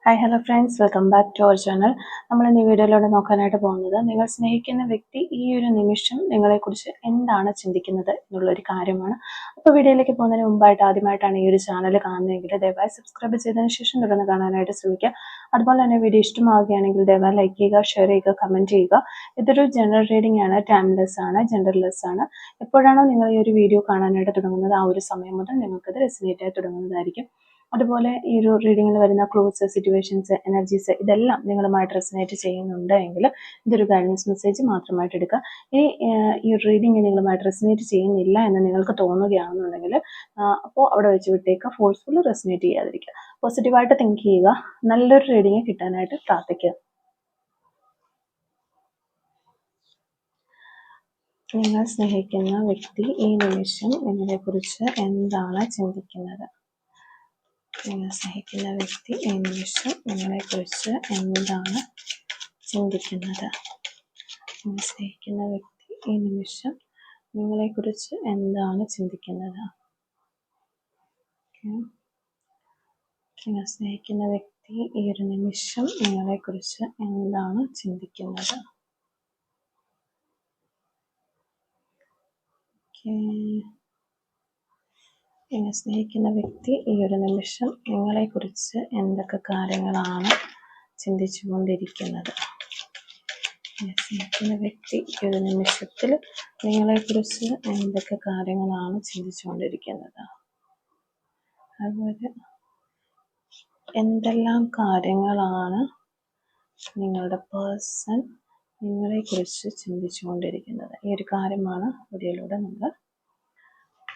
Hi hello friends, welcome back to our channel. നമ്മൾ ഇന്ന് ഈ വീഡിയോയിലൂടെ നോക്കാനായിട്ട് പോകുന്നത് നിങ്ങൾ സ്നേഹിക്കുന്ന വ്യക്തി ഈ ഒരു നിമിഷം നിങ്ങളെക്കുറിച്ച് എന്താണ് ചിന്തിക്കുന്നത് എന്നുള്ളൊരു കാര്യമാണ്. അപ്പോൾ വീഡിയോയിലേക്ക് പോകുന്നതിന് മുമ്പായിട്ട് ആദ്യമായിട്ടാണ് ഈ ഒരു ചാനൽ കാണുന്നതെങ്കിൽ ദയവായി സബ്സ്ക്രൈബ് ചെയ്തതിന് ശേഷം തുടർന്ന് കാണാനായിട്ട് ശ്രമിക്കുക. അതുപോലെ തന്നെ വീഡിയോ ഇഷ്ടമാവുകയാണെങ്കിൽ ദയവായി ലൈക്ക് ചെയ്യുക, ഷെയർ ചെയ്യുക, കമൻറ്റ് ചെയ്യുക. ഇതൊരു ജനറൽ റീഡിംഗ് ആണ്, ടൈംലെസ് ആണ്, ജെൻഡർലെസ് ആണ്. എപ്പോഴാണോ നിങ്ങൾ ഈ ഒരു വീഡിയോ കാണാനായിട്ട് തുടങ്ങുന്നത് ആ ഒരു സമയം മുതൽ നിങ്ങൾക്കത് റെസിനേറ്റ് ആയി തുടങ്ങുന്നതായിരിക്കും. അതുപോലെ ഈ ഒരു റീഡിങ്ങിൽ വരുന്ന ക്ലൂസ്, സിറ്റുവേഷൻസ്, എനർജീസ് ഇതെല്ലാം നിങ്ങളുമായിട്ട് റെസനേറ്റ് ചെയ്യുന്നുണ്ട് എങ്കിൽ ഇതൊരു ഗൈഡൻസ് മെസ്സേജ് മാത്രമായിട്ട് എടുക്കുക. ഈ ഒരു റീഡിങ് നിങ്ങളുമായിട്ട് റെസനേറ്റ് ചെയ്യുന്നില്ല എന്ന് നിങ്ങൾക്ക് തോന്നുകയാണെന്നുണ്ടെങ്കിൽ അപ്പോൾ അവിടെ വെച്ച് വിട്ടേക്കുക. ഫോഴ്സ്ഫുള്ളി റെസനേറ്റ് ചെയ്യാതിരിക്കുക. പോസിറ്റീവായിട്ട് തിങ്ക് ചെയ്യുക. നല്ലൊരു റീഡിങ് കിട്ടാനായിട്ട് പ്രാർത്ഥിക്കുക. നിങ്ങൾ സ്നേഹിക്കുന്ന വ്യക്തി ഈ നിമിഷം നിങ്ങളെക്കുറിച്ച് എന്താണ് ചിന്തിക്കുന്നത്? നിങ്ങൾ സ്നേഹിക്കുന്ന വ്യക്തി ഈ നിമിഷം നിങ്ങളെക്കുറിച്ച് എന്താണ് ചിന്തിക്കുന്നത്? നിങ്ങൾ സ്നേഹിക്കുന്ന വ്യക്തി ഈ നിമിഷം നിങ്ങളെക്കുറിച്ച് എന്താണ് ചിന്തിക്കുന്നത്? നിങ്ങൾ സ്നേഹിക്കുന്ന വ്യക്തി ഈ ഒരു നിമിഷം നിങ്ങളെക്കുറിച്ച് എന്താണ് ചിന്തിക്കുന്നത്? നിങ്ങൾ സ്നേഹിക്കുന്ന വ്യക്തി ഈ ഒരു നിമിഷം നിങ്ങളെക്കുറിച്ച് എന്തൊക്കെ കാര്യങ്ങളാണ് ചിന്തിച്ചുകൊണ്ടിരിക്കുന്നത്? സ്നേഹിക്കുന്ന വ്യക്തി ഈ ഒരു നിമിഷത്തിൽ നിങ്ങളെക്കുറിച്ച് എന്തൊക്കെ കാര്യങ്ങളാണ് ചിന്തിച്ചുകൊണ്ടിരിക്കുന്നത്? അതുപോലെ എന്തെല്ലാം കാര്യങ്ങളാണ് നിങ്ങളുടെ പേഴ്സൺ നിങ്ങളെക്കുറിച്ച് ചിന്തിച്ചുകൊണ്ടിരിക്കുന്നത്? ഈ ഒരു കാര്യമാണ് വീഡിയോയിലൂടെ നമ്മൾ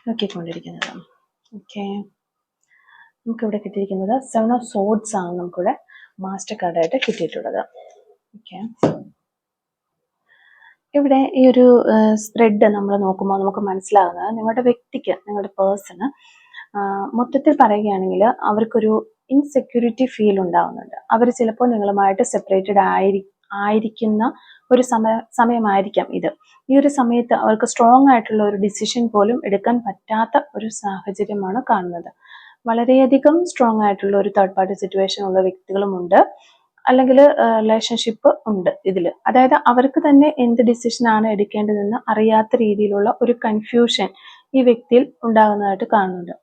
നോക്കിക്കൊണ്ടിരിക്കുന്നത്. ഓക്കെ, നമുക്കിവിടെ കിട്ടിയിരിക്കുന്നത് 7 of Swords ആണ് നമുക്കിവിടെ മാസ്റ്റർ കാർഡായിട്ട് കിട്ടിയിട്ടുള്ളത്. ഓക്കെ, ഇവിടെ ഈ ഒരു സ്പ്രെഡ് നമ്മൾ നോക്കുമ്പോൾ നമുക്ക് മനസ്സിലാകുന്നത് നിങ്ങളുടെ വ്യക്തിക്ക്, നിങ്ങളുടെ പേഴ്സണ് മൊത്തത്തിൽ പറയുകയാണെങ്കിൽ അവർക്കൊരു ഇൻസെക്യൂരിറ്റി ഫീൽ ഉണ്ടാകുന്നുണ്ട്. അവർ ചിലപ്പോൾ നിങ്ങളുമായിട്ട് സെപ്പറേറ്റഡ് ആയിരിക്കുന്ന ഒരു സമയമായിരിക്കാം ഇത്. ഈ ഒരു സമയത്ത് അവർക്ക് സ്ട്രോങ് ആയിട്ടുള്ള ഒരു ഡിസിഷൻ പോലും എടുക്കാൻ പറ്റാത്ത ഒരു സാഹചര്യമാണ് കാണുന്നത്. വളരെയധികം സ്ട്രോങ് ആയിട്ടുള്ള ഒരു തേർഡ് പാർട്ടി സിറ്റുവേഷൻ ഉള്ള വ്യക്തികളുമുണ്ട്, അല്ലെങ്കിൽ റിലേഷൻഷിപ്പ് ഉണ്ട് ഇതിൽ. അതായത് അവർക്ക് തന്നെ എന്ത് ഡിസിഷനാണ് എടുക്കേണ്ടതെന്ന് അറിയാത്ത രീതിയിലുള്ള ഒരു കൺഫ്യൂഷൻ ഈ വ്യക്തിയിൽ ഉണ്ടാകുന്നതായിട്ട് കാണുന്നുണ്ട്.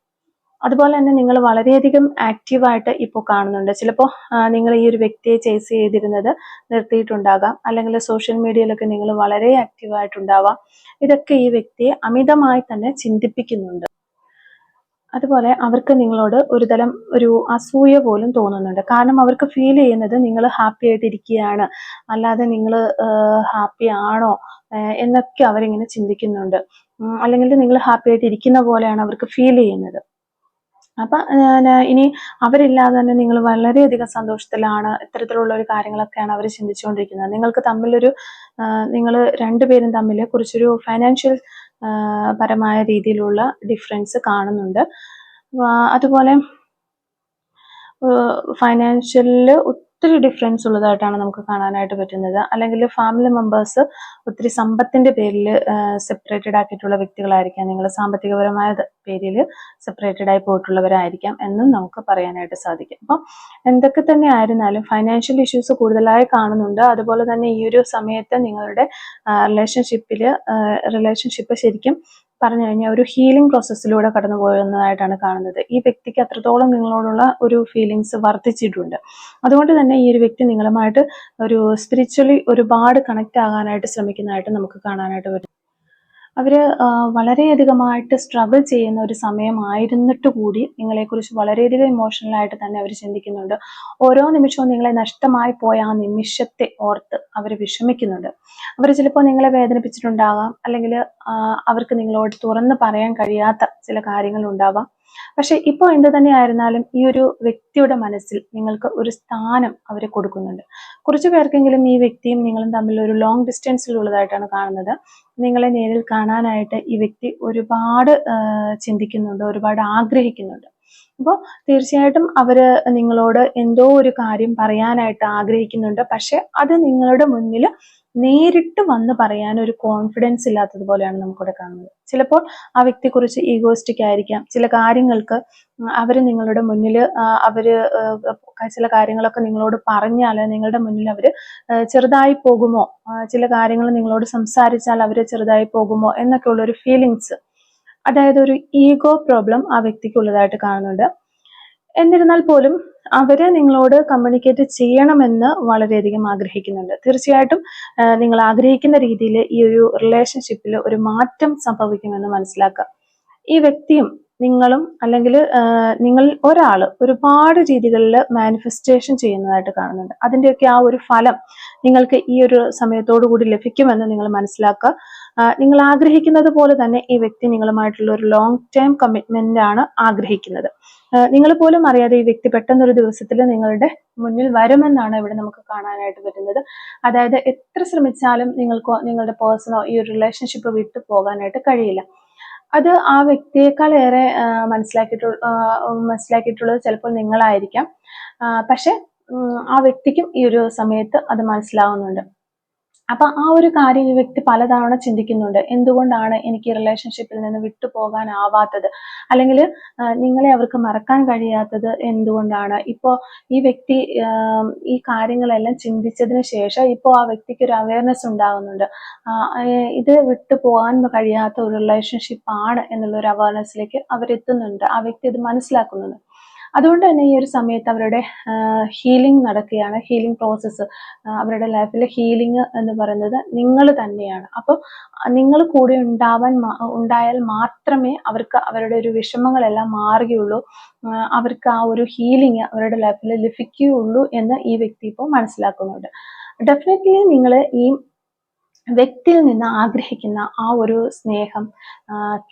അതുപോലെ തന്നെ നിങ്ങൾ വളരെയധികം ആക്റ്റീവായിട്ട് ഇപ്പോൾ കാണുന്നുണ്ട്. ചിലപ്പോൾ നിങ്ങൾ ഈ ഒരു വ്യക്തിയെ ചേസ് ചെയ്തിരുന്നത് നിർത്തിയിട്ടുണ്ടാകാം, അല്ലെങ്കിൽ സോഷ്യൽ മീഡിയയിലൊക്കെ നിങ്ങൾ വളരെ ആക്റ്റീവായിട്ടുണ്ടാവാം. ഇതൊക്കെ ഈ വ്യക്തിയെ അമിതമായി തന്നെ ചിന്തിപ്പിക്കുന്നുണ്ട്. അതുപോലെ അവർക്ക് നിങ്ങളോട് ഒരു അസൂയ പോലും തോന്നുന്നുണ്ട്. കാരണം അവർക്ക് ഫീൽ ചെയ്യുന്നത് നിങ്ങൾ ഹാപ്പി ആയിട്ടിരിക്കുകയാണ്, അല്ലാതെ നിങ്ങൾ ഹാപ്പി ആണോ എന്നൊക്കെ അവരിങ്ങനെ ചിന്തിക്കുന്നുണ്ട്. അല്ലെങ്കിൽ നിങ്ങൾ ഹാപ്പി ആയിട്ട് ഇരിക്കുന്ന പോലെയാണ് അവർക്ക് ഫീൽ ചെയ്യുന്നത്. അപ്പൊ ഇനി അവരില്ലാതെ തന്നെ നിങ്ങൾ വളരെയധികം സന്തോഷത്തിലാണ്, ഇത്തരത്തിലുള്ള ഒരു കാര്യങ്ങളൊക്കെയാണ് അവർ ചിന്തിച്ചുകൊണ്ടിരിക്കുന്നത്. നിങ്ങൾക്ക് തമ്മിലൊരു നിങ്ങൾ രണ്ടുപേരും തമ്മിൽ കുറച്ചൊരു ഫൈനാൻഷ്യൽ പരമായ രീതിയിലുള്ള ഡിഫറൻസ് കാണുന്നുണ്ട്. അതുപോലെ ഫൈനാൻഷ്യലിൽ ഒത്തിരി ഡിഫറൻസ് ഉള്ളതായിട്ടാണ് നമുക്ക് കാണാനായിട്ട് പറ്റുന്നത്. അല്ലെങ്കിൽ ഫാമിലി മെമ്പേഴ്സ് ഒത്തിരി സമ്പത്തിന്റെ പേരിൽ സെപ്പറേറ്റഡ് ആക്കിയിട്ടുള്ള വ്യക്തികളായിരിക്കാം. നിങ്ങൾ സാമ്പത്തികപരമായ പേരിൽ സെപ്പറേറ്റഡ് ആയി പോയിട്ടുള്ളവരായിരിക്കാം എന്നും നമുക്ക് പറയാനായിട്ട് സാധിക്കും. അപ്പം എന്തൊക്കെ തന്നെ ആയിരുന്നാലും ഫൈനാൻഷ്യൽ ഇഷ്യൂസ് കൂടുതലായി കാണുന്നുണ്ട്. അതുപോലെ തന്നെ ഈ ഒരു സമയത്ത് നിങ്ങളുടെ റിലേഷൻഷിപ്പ് ശരിക്കും പറഞ്ഞു കഴിഞ്ഞാൽ ഒരു ഹീലിംഗ് പ്രോസസ്സിലൂടെ കടന്നു പോകുന്നതായിട്ടാണ് കാണുന്നത്. ഈ വ്യക്തിക്ക് അത്രത്തോളം നിങ്ങളോടുള്ള ഒരു ഫീലിങ്സ് വർദ്ധിച്ചിട്ടുണ്ട്. അതുകൊണ്ട് തന്നെ ഈ ഒരു വ്യക്തി നിങ്ങളുമായിട്ട് ഒരു സ്പിരിച്വലി ഒരുപാട് കണക്ട് ആകാനായിട്ട് ശ്രമിക്കുന്നതായിട്ട് നമുക്ക് കാണാനായിട്ട് പറ്റും. അവര് വളരെയധികമായിട്ട് സ്ട്രഗിൾ ചെയ്യുന്ന ഒരു സമയമായിരുന്നിട്ട് കൂടി നിങ്ങളെക്കുറിച്ച് വളരെയധികം ഇമോഷണലായിട്ട് തന്നെ അവർ ചിന്തിക്കുന്നുണ്ട്. ഓരോ നിമിഷവും നിങ്ങളെ നഷ്ടമായി പോയ ആ നിമിഷത്തെ ഓർത്ത് അവർ വിഷമിക്കുന്നുണ്ട്. അവർ ചിലപ്പോൾ നിങ്ങളെ വേദനിപ്പിച്ചിട്ടുണ്ടാകാം, അല്ലെങ്കിൽ അവർക്ക് നിങ്ങളോട് തുറന്ന് പറയാൻ കഴിയാത്ത ചില കാര്യങ്ങൾ ഉണ്ടാവാം. പക്ഷെ ഇപ്പോൾ എന്ത് തന്നെ ആയിരുന്നാലും ഈ ഒരു വ്യക്തിയുടെ മനസ്സിൽ നിങ്ങൾക്ക് ഒരു സ്ഥാനം അവർ കൊടുക്കുന്നുണ്ട്. കുറച്ചു പേർക്കെങ്കിലും ഈ വ്യക്തിയും നിങ്ങളും തമ്മിൽ ഒരു ലോങ് ഡിസ്റ്റൻസിലുള്ളതായിട്ടാണ് കാണുന്നത്. നിങ്ങളെ നേരിൽ കാണാനായിട്ട് ഈ വ്യക്തി ഒരുപാട് ചിന്തിക്കുന്നുണ്ട്, ഒരുപാട് ആഗ്രഹിക്കുന്നുണ്ട്. അപ്പോൾ തീർച്ചയായിട്ടും അവര് നിങ്ങളോട് എന്തോ ഒരു കാര്യം പറയാനായിട്ട് ആഗ്രഹിക്കുന്നുണ്ട്. പക്ഷെ അത് നിങ്ങളുടെ മുന്നിൽ നേരിട്ട് വന്ന് പറയാൻ ഒരു കോൺഫിഡൻസ് ഇല്ലാത്തതുപോലെയാണ് നമുക്കിവിടെ കാണുന്നത്. ചിലപ്പോൾ ആ വ്യക്തിയെക്കുറിച്ച് ഈഗോയിസ്റ്റിക് ആയിരിക്കാം. ചില കാര്യങ്ങൾക്ക് അവർ നിങ്ങളുടെ മുന്നിൽ അവര് ചില കാര്യങ്ങളൊക്കെ നിങ്ങളോട് പറഞ്ഞാൽ നിങ്ങളുടെ മുന്നിൽ അവർ ചെറുതായി പോകുമോ, ചില കാര്യങ്ങൾ നിങ്ങളോട് സംസാരിച്ചാൽ അവർ ചെറുതായി പോകുമോ എന്നൊക്കെയുള്ളൊരു ഫീലിങ്സ്, അതായത് ഒരു ഈഗോ പ്രോബ്ലം ആ വ്യക്തിക്കുള്ളതായിട്ട് കാണുന്നുണ്ട്. എന്നിരുന്നാൽ പോലും അവര് നിങ്ങളോട് കമ്മ്യൂണിക്കേറ്റ് ചെയ്യണമെന്ന് വളരെയധികം ആഗ്രഹിക്കുന്നുണ്ട്. തീർച്ചയായിട്ടും നിങ്ങൾ ആഗ്രഹിക്കുന്ന രീതിയിൽ ഈ ഒരു റിലേഷൻഷിപ്പിൽ ഒരു മാറ്റം സംഭവിക്കുമെന്ന് മനസ്സിലാക്കുക. ഈ വ്യക്തിയും നിങ്ങളും അല്ലെങ്കിൽ നിങ്ങൾ ഒരാൾ ഒരുപാട് രീതികളിൽ മാനിഫെസ്റ്റേഷൻ ചെയ്യുന്നതായിട്ട് കാണുന്നുണ്ട്. അതിൻ്റെയൊക്കെ ആ ഒരു ഫലം നിങ്ങൾക്ക് ഈ ഒരു സമയത്തോടു കൂടി ലഭിക്കുമെന്ന് നിങ്ങൾ മനസ്സിലാക്കുക. നിങ്ങൾ ആഗ്രഹിക്കുന്നത് പോലെ തന്നെ ഈ വ്യക്തി നിങ്ങളുമായിട്ടുള്ള ഒരു ലോങ് ടൈം കമ്മിറ്റ്മെന്റ് ആണ് ആഗ്രഹിക്കുന്നത്. നിങ്ങൾ പോലും അറിയാതെ ഈ വ്യക്തി പെട്ടെന്നൊരു ദിവസത്തിൽ നിങ്ങളുടെ മുന്നിൽ വരുമെന്നാണ് ഇവിടെ നമുക്ക് കാണാനായിട്ട് പറ്റുന്നത്. അതായത് എത്ര ശ്രമിച്ചാലും നിങ്ങൾക്കോ നിങ്ങളുടെ പേഴ്സണോ ഈ ഒരു റിലേഷൻഷിപ്പ് വിട്ടു പോകാനായിട്ട് കഴിയില്ല. അത് ആ വ്യക്തിയേക്കാൾ ഏറെ മനസ്സിലാക്കിയിട്ടുള്ളത് ചിലപ്പോൾ നിങ്ങളായിരിക്കാം. പക്ഷെ ആ വ്യക്തിക്കും ഈ ഒരു സമയത്ത് അത് മനസ്സിലാവുന്നുണ്ട്. അപ്പൊ ആ ഒരു കാര്യം ഈ വ്യക്തി പലതവണ ചിന്തിക്കുന്നുണ്ട്. എന്തുകൊണ്ടാണ് എനിക്ക് റിലേഷൻഷിപ്പിൽ നിന്ന് വിട്ടുപോകാനാവാത്തത്, അല്ലെങ്കിൽ നിങ്ങളെ അവർക്ക് മറക്കാൻ കഴിയാത്തത് എന്തുകൊണ്ടാണ്? ഇപ്പോ ഈ വ്യക്തി ഈ കാര്യങ്ങളെല്ലാം ചിന്തിച്ചതിന് ശേഷം ഇപ്പോൾ ആ വ്യക്തിക്ക് ഒരു അവയർനെസ് ഉണ്ടാകുന്നുണ്ട്. ഇത് വിട്ടുപോകാൻ കഴിയാത്ത ഒരു റിലേഷൻഷിപ്പ് ആണ് എന്നുള്ള ഒരു അവയർനെസ്സിലേക്ക് അവരെത്തുന്നുണ്ട്. ആ വ്യക്തി ഇത് മനസ്സിലാക്കുന്നുണ്ട്. അതുകൊണ്ട് തന്നെ ഈ ഒരു സമയത്ത് അവരുടെ ഹീലിംഗ് നടക്കുകയാണ്. ഹീലിംഗ് പ്രോസസ്സ്, അവരുടെ ലൈഫിൽ ഹീലിംഗ് എന്ന് പറയുന്നത് നിങ്ങൾ തന്നെയാണ്. അപ്പോൾ നിങ്ങൾ കൂടെ ഉണ്ടായാൽ മാത്രമേ അവർക്ക് അവരുടെ ഒരു വിഷമങ്ങളെല്ലാം മാറുകയുള്ളൂ, അവർക്ക് ആ ഒരു ഹീലിംഗ് അവരുടെ ലൈഫിൽ ലഭിക്കുകയുള്ളൂ എന്ന് ഈ വ്യക്തി ഇപ്പോൾ മനസ്സിലാക്കുന്നുണ്ട്. ഡെഫിനറ്റ്ലി നിങ്ങൾ ഈ വ്യക്തിയിൽ നിന്ന് ആഗ്രഹിക്കുന്ന ആ ഒരു സ്നേഹം,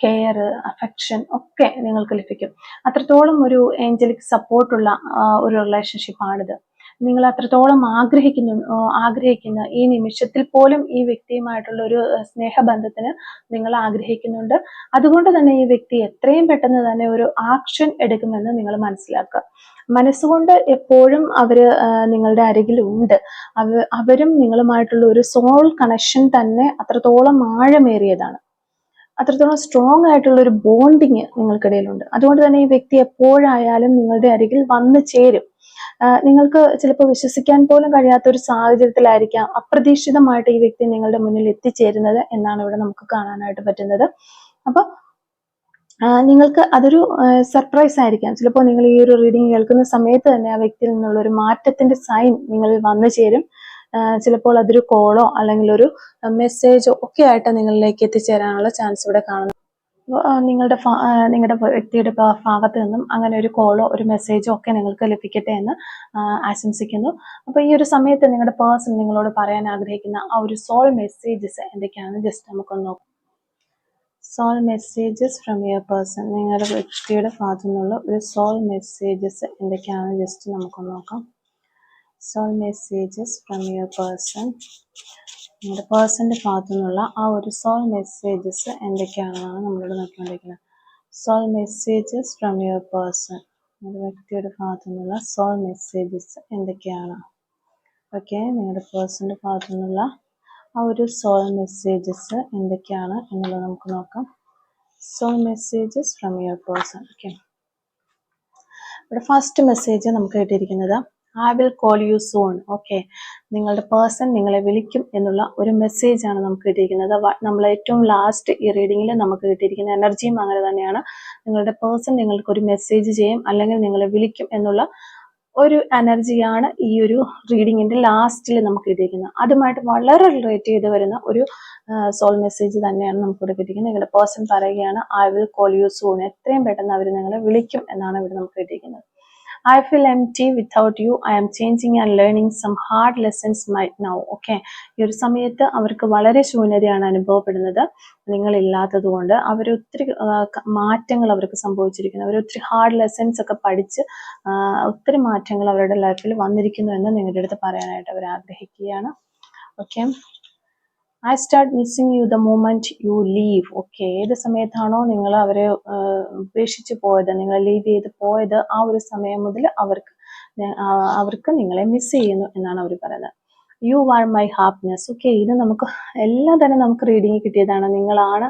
കെയർ, അഫെക്ഷൻ ഒക്കെ നിങ്ങൾക്ക് ലഭിക്കും. അത്രത്തോളം ഒരു ഏഞ്ചലിക് സപ്പോർട്ടുള്ള ഒരു റിലേഷൻഷിപ്പാണിത്. നിങ്ങൾ അത്രത്തോളം ആഗ്രഹിക്കുന്ന ഈ നിമിഷത്തിൽ പോലും ഈ വ്യക്തിയുമായിട്ടുള്ള ഒരു സ്നേഹബന്ധത്തിന് നിങ്ങൾ ആഗ്രഹിക്കുന്നുണ്ട്. അതുകൊണ്ട് തന്നെ ഈ വ്യക്തി എത്രയും പെട്ടെന്ന് തന്നെ ഒരു ആക്ഷൻ എടുക്കുമെന്ന് നിങ്ങൾ മനസ്സിലാക്കുക. മനസ്സുകൊണ്ട് എപ്പോഴും അവര് നിങ്ങളുടെ അരികിലുണ്ട്. അവരും നിങ്ങളുമായിട്ടുള്ള ഒരു സോൾ കണക്ഷൻ തന്നെ അത്രത്തോളം ആഴമേറിയതാണ്. അത്രത്തോളം സ്ട്രോങ് ആയിട്ടുള്ള ഒരു ബോണ്ടിങ് നിങ്ങൾക്കിടയിലുണ്ട്. അതുകൊണ്ട് തന്നെ ഈ വ്യക്തി എപ്പോഴായാലും നിങ്ങളുടെ അരികിൽ വന്നു ചേരും. നിങ്ങൾക്ക് ചിലപ്പോൾ വിശ്വസിക്കാൻ പോലും കഴിയാത്ത ഒരു സാഹചര്യത്തിലായിരിക്കാം അപ്രതീക്ഷിതമായിട്ട് ഈ വ്യക്തി നിങ്ങളുടെ മുന്നിൽ എത്തിച്ചേരുന്നത് എന്നാണ് ഇവിടെ നമുക്ക് കാണാനായിട്ട് പറ്റുന്നത്. അപ്പൊ നിങ്ങൾക്ക് അതൊരു സർപ്രൈസ് ആയിരിക്കാം. ചിലപ്പോൾ നിങ്ങൾ ഈ ഒരു റീഡിംഗ് കേൾക്കുന്ന സമയത്ത് തന്നെ ആ വ്യക്തിയിൽ നിന്നുള്ള ഒരു മാറ്റത്തിന്റെ സൈൻ നിങ്ങളിൽ വന്നു ചേരും. ചിലപ്പോൾ അതൊരു കോളോ അല്ലെങ്കിൽ ഒരു മെസ്സേജോ ഒക്കെ ആയിട്ട് നിങ്ങളിലേക്ക് എത്തിച്ചേരാനുള്ള ചാൻസ് ഇവിടെ കാണുന്നു. നിങ്ങളുടെ വ്യക്തിയുടെ ഭാഗത്ത് നിന്നും അങ്ങനെ ഒരു കോളോ ഒരു മെസ്സേജോ ഒക്കെ നിങ്ങൾക്ക് ലഭിക്കട്ടെ എന്ന് ആശംസിക്കുന്നു. അപ്പൊ ഈ ഒരു സമയത്ത് നിങ്ങളുടെ പേഴ്സൺ നിങ്ങളോട് പറയാൻ ആഗ്രഹിക്കുന്ന ആ ഒരു സോൾ മെസ്സേജസ് എന്തൊക്കെയാണ് ജസ്റ്റ് നമുക്കൊന്ന് നോക്കാം. Soul messages from your person, നിങ്ങളുടെ വ്യക്തിയുടെ ഭാഗത്തു നിന്നുള്ള ഒരു സോൾ മെസ്സേജസ് എന്തൊക്കെയാണ് ജസ്റ്റ് നമുക്കൊന്ന് നോക്കാം. Soul messages from your person, നിങ്ങളുടെ പേഴ്സന്റെ ഭാഗത്തു നിന്നുള്ള ആ ഒരു സോൾ മെസ്സേജസ് എന്തൊക്കെയാണെന്നാണ് നമ്മളോട് നോക്കിക്കൊണ്ടിരിക്കുന്നത്. Soul messages from your person, നിങ്ങളുടെ വ്യക്തിയുടെ ഭാഗത്തു നിന്നുള്ള സോൾ മെസ്സേജസ് എന്തൊക്കെയാണ്? ഓക്കെ, നിങ്ങളുടെ പേഴ്സന്റെ ഭാഗത്തു നിന്നുള്ള ആ ഒരു സോൾ മെസ്സേജസ് എന്തൊക്കെയാണ് എന്നുള്ളത് നമുക്ക് നോക്കാം. Soul messages from your person. Okay, ഇവിടെ ഫസ്റ്റ് മെസ്സേജ് നമുക്ക് കിട്ടിയിരിക്കുന്നത് I will call you soon. Okay, നിങ്ങളുടെ പേഴ്സൺ നിങ്ങളെ വിളിക്കും എന്നുള്ള ഒരു മെസ്സേജ് ആണ് നമുക്ക് കിട്ടിയിരിക്കുന്നത്. നമ്മൾ ഏറ്റവും ലാസ്റ്റ് ഈ റീഡിങ്ങിൽ നമുക്ക് കിട്ടിയിരിക്കുന്ന എനർജിയും അങ്ങനെ തന്നെയാണ്. നിങ്ങളുടെ പേഴ്സൺ നിങ്ങൾക്ക് ഒരു മെസ്സേജ് ചെയ്യും അല്ലെങ്കിൽ നിങ്ങളെ വിളിക്കും എന്നുള്ള ഒരു എനർജിയാണ് ഈ ഒരു റീഡിങ്ങിന്റെ ലാസ്റ്റിൽ നമുക്ക് കിട്ടിയിരിക്കുന്നത്. അതുമായിട്ട് വളരെ റിലേറ്റ് ചെയ്ത് വരുന്ന ഒരു സോൾ മെസ്സേജ് തന്നെയാണ് നമുക്ക് ഇവിടെ കിട്ടിയിരിക്കുന്നത്. നിങ്ങളുടെ പേഴ്സൺ പറയുകയാണ് I will call you soon, എത്രയും പെട്ടെന്ന് അവർ നിങ്ങളെ വിളിക്കും എന്നാണ് ഇവിടെ നമുക്ക് കിട്ടിയിരിക്കുന്നത്. I feel empty without you. I am changing and learning some hard lessons right now. Okay, ഈ ഒരു സമയത്ത് അവർക്ക് വളരെ ശൂന്യതയാണ് അനുഭവപ്പെടുന്നത് നിങ്ങളില്ലാത്തത് കൊണ്ട്. അവരൊത്തിരി മാറ്റങ്ങൾ അവർക്ക് സംഭവിച്ചിരിക്കുന്നു. അവരൊത്തിരി ഹാർഡ് ലെസൺസ് ഒക്കെ പഠിച്ച് ഒത്തിരി മാറ്റങ്ങൾ അവരുടെ ലൈഫിൽ വന്നിരിക്കുന്നു എന്ന് നിങ്ങളുടെ അടുത്ത് പറയാനായിട്ട് അവർ ആഗ്രഹിക്കുകയാണ്. Okay, I start missing you the moment U leave. Okay, ഏത് സമയത്താണോ നിങ്ങൾ അവരെ ഉപേക്ഷിച്ച് പോയത്, നിങ്ങൾ ലീവ് ചെയ്ത് പോയത്, ആ ഒരു സമയം മുതൽ അവർക്ക് നിങ്ങളെ മിസ് ചെയ്യുന്നു എന്നാണ് അവർ പറയുന്നത്. You are my happiness. Okay, ഇത് നമുക്ക് എല്ലാം തന്നെ നമുക്ക് റീഡിങ് കിട്ടിയതാണ്. നിങ്ങളാണ്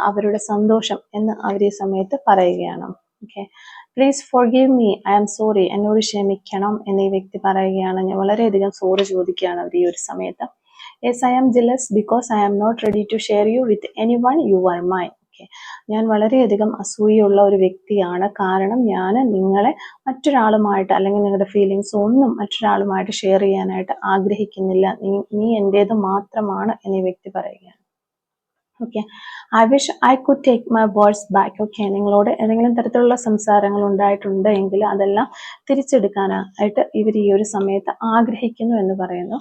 അവരുടെ സന്തോഷം എന്ന് അവർ ഈ സമയത്ത് പറയുകയാണ്. Okay, please forgive me, I am sorry, എന്നോട് ക്ഷമിക്കണം എന്ന് ഈ വ്യക്തി പറയുകയാണ്. ഞാൻ വളരെയധികം സോറി ചോദിക്കുകയാണ് അവർ ഈ ഒരു സമയത്ത്. Yes, I am jealous because I am not ready to share you with anyone, you are mine. Okay, ഞാൻ വളരെയധികം അസൂയുള്ള ഒരു വ്യക്തിയാണ്. കാരണം ഞാൻ നിങ്ങളെ മറ്റൊരാളുമായിട്ട് അല്ലെങ്കിൽ നിങ്ങളുടെ ഫീലിങ്സ് ഒന്നും മറ്റൊരാളുമായിട്ട് ഷെയർ ചെയ്യാനായിട്ട് ആഗ്രഹിക്കുന്നില്ല. നീ എൻ്റേത് മാത്രമാണ് എന്ന് ഈ വ്യക്തി പറയുകയാണ്. Okay, I wish I could take my words back. Okay, നിങ്ങളോട് ഏതെങ്കിലും തരത്തിലുള്ള സംസാരങ്ങൾ ഉണ്ടായിട്ടുണ്ട് എങ്കിൽ അതെല്ലാം തിരിച്ചെടുക്കാനായിട്ട് ഇവർ ഈ ഒരു സമയത്ത് ആഗ്രഹിക്കുന്നു എന്ന് പറയുന്നു.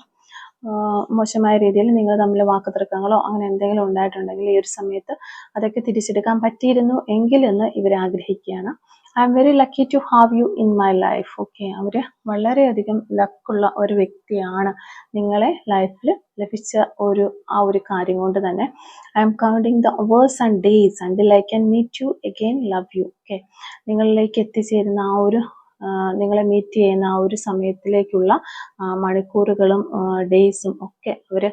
മോശമായ രീതിയിൽ നിങ്ങൾ തമ്മിൽ വാക്കുതർക്കങ്ങളോ അങ്ങനെ എന്തെങ്കിലും ഉണ്ടായിട്ടുണ്ടെങ്കിൽ ഈ ഒരു സമയത്ത് അതൊക്കെ തിരിച്ചെടുക്കാൻ പറ്റിയിരുന്നു എങ്കിൽ എന്ന് ഇവർ ആഗ്രഹിക്കുകയാണ്. I am very lucky to have you in my life. Okay, അവർ വളരെയധികം ലക്കുള്ള ഒരു വ്യക്തിയാണ് നിങ്ങളെ ലൈഫിൽ ലഭിച്ച ആ ഒരു കാര്യം കൊണ്ട് തന്നെ. I am counting the hours and days until I can meet you again, love you. Okay, നിങ്ങളിലേക്ക് എത്തിച്ചേരുന്ന നിങ്ങളെ മീറ്റ് ചെയ്യുന്ന ആ ഒരു സമയത്തിലേക്കുള്ള മണിക്കൂറുകളും ഡേയ്സും ഒക്കെ അവർ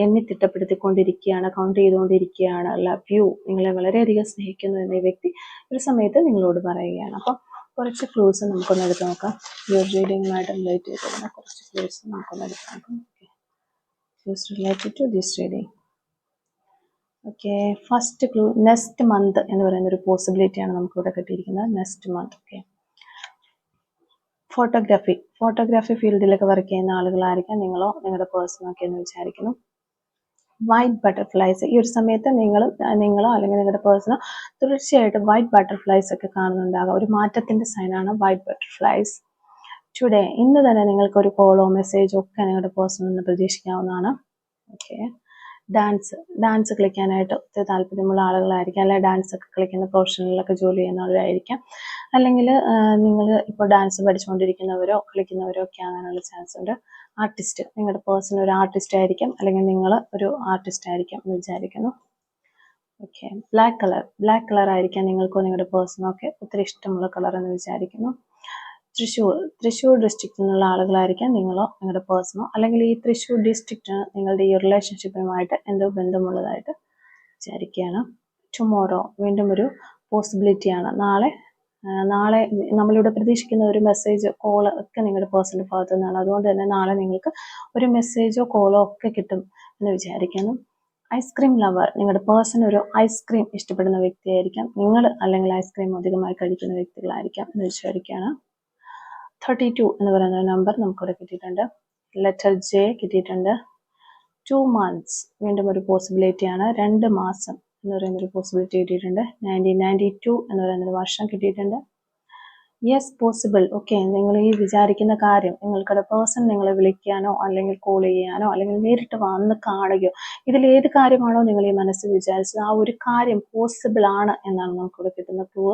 എണ്ണി തിട്ടപ്പെടുത്തിക്കൊണ്ടിരിക്കുകയാണ്, കൗണ്ട് ചെയ്തുകൊണ്ടിരിക്കുകയാണ്. ലവ് യു, നിങ്ങളെ വളരെയധികം സ്നേഹിക്കുന്നു എന്ന ഈ വ്യക്തി ഒരു സമയത്ത് നിങ്ങളോട് പറയുകയാണ്. അപ്പം കുറച്ച് ക്ലൂസ് നമുക്കൊന്ന് എടുത്ത് നോക്കാം. ഈ ഒരു റീഡിങ്ങുമായിട്ട് റിലേറ്റ് ചെയ്തിരുന്ന കുറച്ച് ക്ലൂസ് നമുക്കൊന്ന് എടുത്ത് നോക്കാം. Okay, clues related to this reading. Okay, first clue next month എന്ന് പറയുന്ന ഒരു പോസിബിലിറ്റിയാണ് നമുക്കിവിടെ കിട്ടിയിരിക്കുന്നത്. Next month. ഓക്കെ, ഫോട്ടോഗ്രാഫി ഫീൽഡിലൊക്കെ വർക്ക് ചെയ്യുന്ന ആളുകളായിരിക്കാം നിങ്ങളോ നിങ്ങളുടെ പേഴ്സണോ ഒക്കെ എന്ന് വിചാരിക്കുന്നു. വൈറ്റ് ബട്ടർഫ്ലൈസ്, ഈ ഒരു സമയത്ത് നിങ്ങളോ അല്ലെങ്കിൽ നിങ്ങളുടെ പേഴ്സണോ തീർച്ചയായിട്ടും വൈറ്റ് ബട്ടർഫ്ലൈസ് ഒക്കെ കാണുന്നുണ്ടാകാം. ഒരു മാറ്റത്തിന്റെ സൈനാണ് വൈറ്റ് ബട്ടർഫ്ലൈസ്. ടുഡേ, ഇന്ന് തന്നെ നിങ്ങൾക്ക് ഒരു കോളോ മെസ്സേജോ ഒക്കെ നിങ്ങളുടെ പേഴ്സണിൽ നിന്ന് പ്രതീക്ഷിക്കാവുന്നതാണ്. ഓക്കെ, ഡാൻസ് കളിക്കാനായിട്ട് ഒത്തിരി താല്പര്യമുള്ള ആളുകളായിരിക്കാം, അല്ലെങ്കിൽ ഡാൻസ് ഒക്കെ കളിക്കുന്ന പ്രൊഫഷണലിലൊക്കെ ജോലി ചെയ്യുന്നവരായിരിക്കാം, അല്ലെങ്കിൽ നിങ്ങൾ ഇപ്പോൾ ഡാൻസ് പഠിച്ചുകൊണ്ടിരിക്കുന്നവരോ കളിക്കുന്നവരോ ഒക്കെ ആകാനുള്ള ചാൻസ് ഉണ്ട്. ആർട്ടിസ്റ്റ്, നിങ്ങളുടെ പേഴ്സൺ ഒരു ആർട്ടിസ്റ്റ് ആയിരിക്കാം, അല്ലെങ്കിൽ നിങ്ങൾ ഒരു ആർട്ടിസ്റ്റ് ആയിരിക്കാം എന്ന് വിചാരിക്കുന്നു. ഓക്കെ, ബ്ലാക്ക് കളർ ആയിരിക്കാം നിങ്ങൾക്കോ നിങ്ങളുടെ പേഴ്സണോ ഒക്കെ ഒത്തിരി ഇഷ്ടമുള്ള കളർ എന്ന് വിചാരിക്കുന്നു. തൃശ്ശൂർ ഡിസ്ട്രിക്റ്റിൽ നിന്നുള്ള ആളുകളായിരിക്കാം നിങ്ങളോ നിങ്ങളുടെ പേഴ്സണോ, അല്ലെങ്കിൽ ഈ തൃശ്ശൂർ ഡിസ്ട്രിക്റ്റിന് നിങ്ങളുടെ ഈ റിലേഷൻഷിപ്പുമായിട്ട് എന്തോ ബന്ധമുള്ളതായിട്ട് വിചാരിക്കുകയാണ്. ടുമോറോ, വീണ്ടും ഒരു പോസിബിലിറ്റിയാണ്. നാളെ നമ്മളിവിടെ പ്രതീക്ഷിക്കുന്ന ഒരു മെസ്സേജ് കോള് ഒക്കെ നിങ്ങളുടെ പേഴ്സണിൻ്റെ ഭാഗത്തു നിന്നാണ്. അതുകൊണ്ട് തന്നെ നാളെ നിങ്ങൾക്ക് ഒരു മെസ്സേജോ കോളോ ഒക്കെ കിട്ടും എന്ന് വിചാരിക്കുന്നു. ഐസ്ക്രീം ലവർ, നിങ്ങളുടെ പേഴ്സൺ ഒരു ഐസ്ക്രീം ഇഷ്ടപ്പെടുന്ന വ്യക്തിയായിരിക്കാം, നിങ്ങൾ അല്ലെങ്കിൽ ഐസ്ക്രീം അധികമായി കഴിക്കുന്ന വ്യക്തികളായിരിക്കാം എന്ന് വിചാരിക്കുകയാണ്. 32 എന്ന് പറയുന്ന നമ്പർ നമുക്കിവിടെ കിട്ടിയിട്ടുണ്ട്. ലെറ്റർ ജെ കിട്ടിയിട്ടുണ്ട്. 2 months, വീണ്ടും ഒരു പോസിബിലിറ്റിയാണ്. 2 മാസം എന്ന് പറയുന്ന ഒരു പോസിബിലിറ്റി കിട്ടിയിട്ടുണ്ട്. 1992 എന്ന് പറയുന്ന ഒരു വർഷം കിട്ടിയിട്ടുണ്ട്. Yes, possible. ഓക്കെ, നിങ്ങൾ ഈ വിചാരിക്കുന്ന കാര്യം നിങ്ങൾക്കുടെ പേഴ്സൺ നിങ്ങളെ വിളിക്കാനോ അല്ലെങ്കിൽ കോൾ ചെയ്യാനോ അല്ലെങ്കിൽ നേരിട്ട് വന്ന് കാണുകയോ, ഇതിലേത് കാര്യമാണോ നിങ്ങൾ ഈ മനസ്സിൽ വിചാരിച്ചത് ആ ഒരു കാര്യം പോസിബിൾ ആണ് എന്നാണ് നമുക്കിവിടെ കിട്ടുന്ന ക്ലൂ.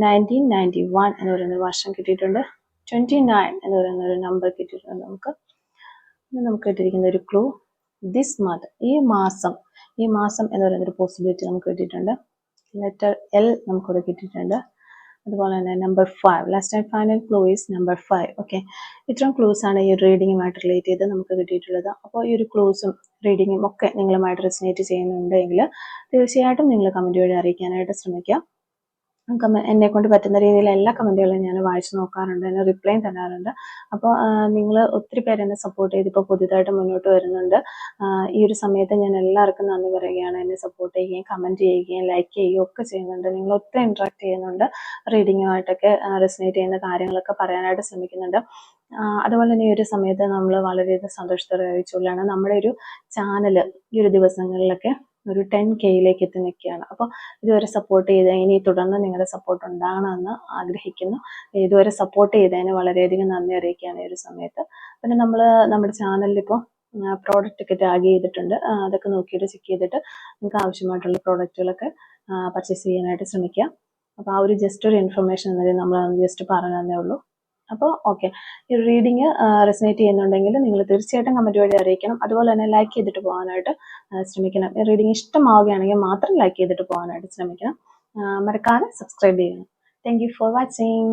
1991 എന്ന് പറയുന്ന വർഷം കിട്ടിയിട്ടുണ്ട്. 29 എന്ന് പറയുന്ന ഒരു നമ്പർ കിട്ടിയിട്ടുണ്ട് നമുക്ക് കിട്ടിയിരിക്കുന്ന ഒരു ക്ലൂ. ദിസ് മന്ത്, ഈ മാസം എന്ന് പറയുന്ന ഒരു പോസിബിലിറ്റി നമുക്ക് കിട്ടിയിട്ടുണ്ട്. ലെറ്റർ എൽ നമുക്കിവിടെ കിട്ടിയിട്ടുണ്ട്. അതുപോലെ തന്നെ number 5, last and final clue is number 5. Okay, ഇത്രയും ക്ലൂസ് ആണ് ഈ റീഡിങ്ങുമായിട്ട് റിലേറ്റ് ചെയ്ത് നമുക്ക് കിട്ടിയിട്ടുള്ളത്. അപ്പോൾ ഈ ഒരു ക്ലൂസും റീഡിങ്ങും ഒക്കെ നിങ്ങളുമായിട്ട് റെസനേറ്റ് ചെയ്യുന്നുണ്ടെങ്കിൽ തീർച്ചയായിട്ടും നിങ്ങൾ കമൻറ്റ് വഴി അറിയിക്കാനായിട്ട് ശ്രമിക്കുക. എന്നെ കൊണ്ട് പറ്റുന്ന രീതിയിൽ എല്ലാ കമൻറ്റുകളും ഞാൻ വായിച്ചു നോക്കാറുണ്ട്, എന്നെ റിപ്ലൈയും തരാറുണ്ട്. അപ്പോൾ നിങ്ങൾ ഒത്തിരി പേര് എന്നെ സപ്പോർട്ട് ചെയ്ത് ഇപ്പോൾ പുതിയതായിട്ട് മുന്നോട്ട് വരുന്നുണ്ട്. ഈ ഒരു സമയത്ത് ഞാൻ എല്ലാവർക്കും നന്ദി പറയുകയാണ്. എന്നെ സപ്പോർട്ട് ചെയ്യുകയും കമൻറ്റ് ചെയ്യുകയും ലൈക്ക് ചെയ്യുകയും ഒക്കെ ചെയ്യുന്നുണ്ട്. നിങ്ങൾ ഒത്തിരി ഇൻട്രാക്ട് ചെയ്യുന്നുണ്ട്, റീഡിങ്ങുമായിട്ടൊക്കെ റെസനേറ്റ് ചെയ്യുന്ന കാര്യങ്ങളൊക്കെ പറയാനായിട്ട് ശ്രമിക്കുന്നുണ്ട്. അതുപോലെ തന്നെ ഈ ഒരു സമയത്ത് നമ്മൾ വളരെയധികം സന്തോഷത്തോടെ അറിയിച്ചുകൊള്ളാണ് നമ്മുടെ ഒരു ചാനൽ ഈ ഒരു ദിവസങ്ങളിലൊക്കെ ഒരു 10K എത്തി നിൽക്കുകയാണ്. അപ്പോൾ ഇതുവരെ സപ്പോർട്ട് ചെയ്ത ഇനി തുടർന്ന് നിങ്ങളുടെ സപ്പോർട്ട് ഉണ്ടാകണമെന്ന് ആഗ്രഹിക്കുന്നു. ഇതുവരെ സപ്പോർട്ട് ചെയ്തതിന് വളരെയധികം നന്ദി അറിയിക്കുകയാണ് ഈ ഒരു സമയത്ത്. പിന്നെ നമ്മുടെ ചാനലിൽ ഇപ്പോൾ പ്രോഡക്റ്റ് ഒക്കെ ടാഗ് ചെയ്തിട്ടുണ്ട്. അതൊക്കെ നോക്കിയിട്ട് ചെക്ക് ചെയ്തിട്ട് നിങ്ങൾക്ക് ആവശ്യമായിട്ടുള്ള പ്രോഡക്റ്റുകളൊക്കെ പർച്ചേസ് ചെയ്യാനായിട്ട് ശ്രമിക്കുക. അപ്പോൾ ആ ഒരു ജസ്റ്റ് ഒരു ഇൻഫർമേഷൻ എന്നതിൽ നമ്മൾ ജസ്റ്റ് പറഞ്ഞു തന്നേ ഉള്ളൂ. അപ്പോൾ ഓക്കെ, ഈ റീഡിങ് റെസനേറ്റ് ചെയ്യുന്നുണ്ടെങ്കിൽ നിങ്ങൾ തീർച്ചയായിട്ടും കമൻറ്റ് വഴി അറിയിക്കണം. അതുപോലെ തന്നെ ലൈക്ക് ചെയ്തിട്ട് പോകാനായിട്ട് ശ്രമിക്കണം. ഈ റീഡിങ് ഇഷ്ടമാവുകയാണെങ്കിൽ മാത്രം ലൈക്ക് ചെയ്തിട്ട് പോകാനായിട്ട് ശ്രമിക്കണം. മറക്കാതെ സബ്സ്ക്രൈബ് ചെയ്യണം. Thank you for watching.